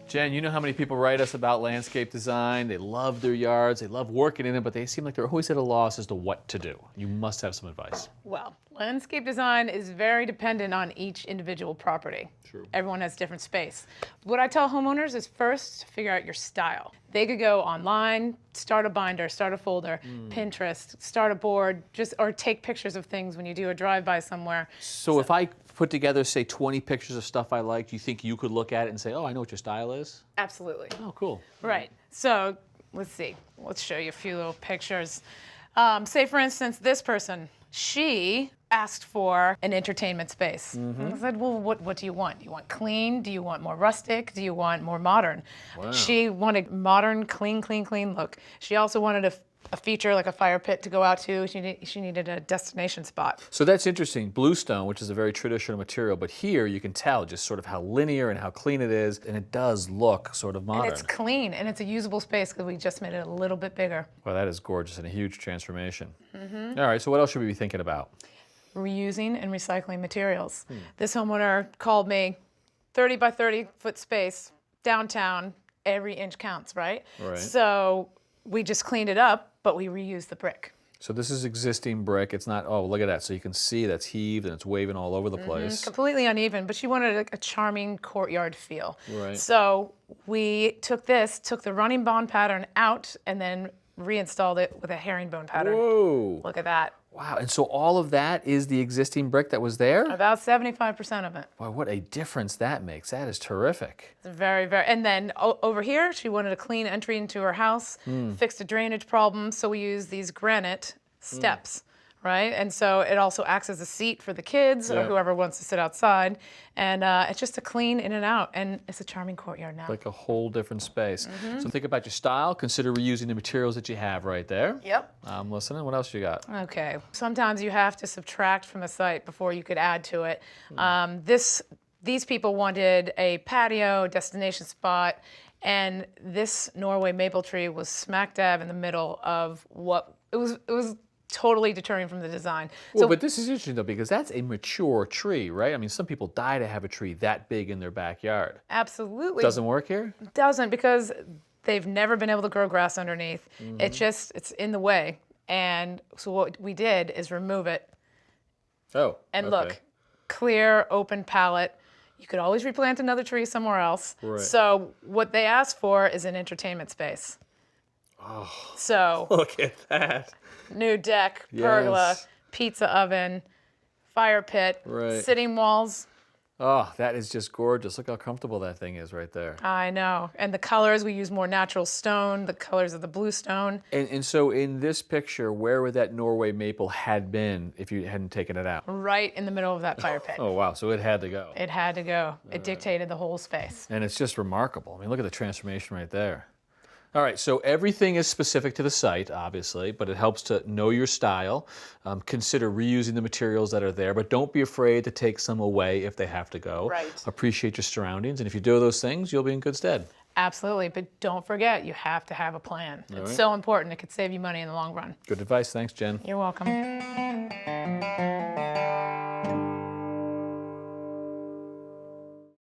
Jen, you know how many people write us about landscape design? They love their yards, they love working in it, but they seem like they're always at a loss as to what to do. You must have some advice. Well, landscape design is very dependent on each individual property. True. Everyone has different space. What I tell homeowners is first figure out your style. They could go online, start a binder, start a folder, Pinterest, start a board, or take pictures of things when you do a drive-by somewhere. So if I put together, say, 20 pictures of stuff I like, do you think you could look at it and say, oh, I know what your style is? Absolutely. Oh, cool. Right. So let's see. Let's show you a few little pictures. Say, for instance, this person. She asked for an entertainment space. And I said, well, what do you want? Do you want clean? Do you want more rustic? Do you want more modern? Wow. She wanted modern, clean look. She also wanted a feature like a fire pit to go out to. She needed a destination spot. So that's interesting. Bluestone, which is a very traditional material, but here you can tell just sort of how linear and how clean it is, and it does look sort of modern. And it's clean, and it's a usable space because we just made it a little bit bigger. Well, that is gorgeous and a huge transformation. All right, so what else should we be thinking about? Reusing and recycling materials. This homeowner called me, 30 by 30 foot space, downtown, every inch counts, right? Right. So we just cleaned it up, but we reused the brick. So this is existing brick. It's not, oh, look at that. So you can see that's heaved and it's waving all over the place. Completely uneven, but she wanted a charming courtyard feel. Right. So we took the running bond pattern out and then reinstalled it with a herringbone pattern. Whoa. Look at that. Wow, and so all of that is the existing brick that was there? About 75% of it. Boy, what a difference that makes. That is terrific. It's very, very, and then over here, she wanted a clean entry into her house, fixed a drainage problem, so we used these granite steps, right? And so it also acts as a seat for the kids or whoever wants to sit outside, and it's just a clean in and out, and it's a charming courtyard now. Like a whole different space. So think about your style. Consider reusing the materials that you have right there. Yep. I'm listening. What else you got? Okay. Sometimes you have to subtract from a site before you could add to it. These people wanted a patio, destination spot, and this Norway maple tree was smack dab in the middle of what it was totally deterring from the design. Well, but this is interesting though, because that's a mature tree, right? I mean, some people die to have a tree that big in their backyard. Absolutely. Doesn't work here? Doesn't, because they've never been able to grow grass underneath. It's in the way. And so what we did is remove it. Oh, And okay. look, clear, open palette. You could always replant another tree somewhere else. Right. So what they asked for is an entertainment space. Oh, So look at that. new deck, pergola, Yes. pizza oven, fire pit, Right. sitting walls. Oh, that is just gorgeous. Look how comfortable that thing is right there. I know. And the colors, we use more natural stone, the colors of the blue stone. And so in this picture, where would that Norway maple had been if you hadn't taken it out? Right in the middle of that fire pit. Oh, wow. So it had to go. It had to go. It dictated the whole space. And it's just remarkable. I mean, look at the transformation right there. All right, so everything is specific to the site, obviously, but it helps to know your style. Consider reusing the materials that are there, but don't be afraid to take some away if they have to go. Right. Appreciate your surroundings, and if you do those things, you'll be in good stead. Absolutely, but don't forget, you have to have a plan. It's so important. It could save you money in the long run. Good advice. Thanks, Jen. You're welcome.